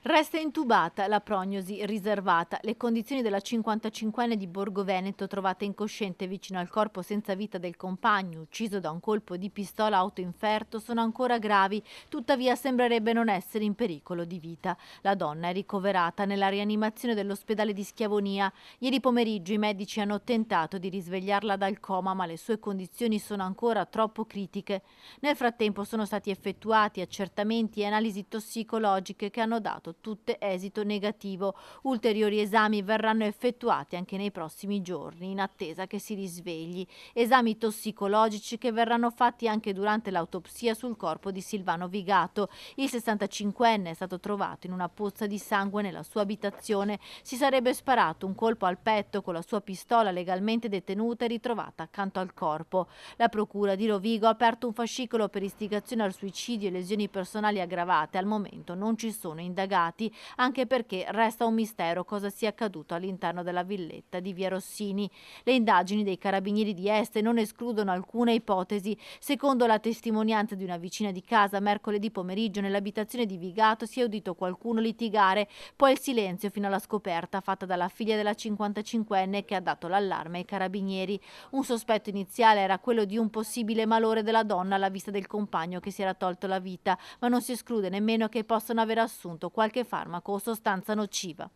Resta intubata, la prognosi riservata. Le condizioni della 55enne di Borgo Veneto, trovata incosciente vicino al corpo senza vita del compagno, ucciso da un colpo di pistola autoinferto, sono ancora gravi, tuttavia sembrerebbe non essere in pericolo di vita. La donna è ricoverata nella rianimazione dell'ospedale di Schiavonia. Ieri pomeriggio i medici hanno tentato di risvegliarla dal coma, ma le sue condizioni sono ancora troppo critiche. Nel frattempo sono stati effettuati accertamenti e analisi tossicologiche che hanno dato tutte esito negativo. Ulteriori esami verranno effettuati anche nei prossimi giorni, in attesa che si risvegli. Esami tossicologici che verranno fatti anche durante l'autopsia sul corpo di Silvano Vigato. Il 65enne è stato trovato in una pozza di sangue nella sua abitazione. Si sarebbe sparato un colpo al petto con la sua pistola legalmente detenuta e ritrovata accanto al corpo. La procura di Rovigo ha aperto un fascicolo per istigazione al suicidio e lesioni personali aggravate. Al momento non ci sono indagati, anche perché resta un mistero cosa sia accaduto all'interno della villetta di Via Rossini. Le indagini dei carabinieri di Este non escludono alcuna ipotesi. Secondo la testimonianza di una vicina di casa, mercoledì pomeriggio nell'abitazione di Vigato si è udito qualcuno litigare, poi il silenzio fino alla scoperta fatta dalla figlia della 55enne che ha dato l'allarme ai carabinieri. Un sospetto iniziale era quello di un possibile malore della donna alla vista del compagno che si era tolto la vita, ma non si esclude nemmeno che possano aver assunto qualche farmaco o sostanza nociva.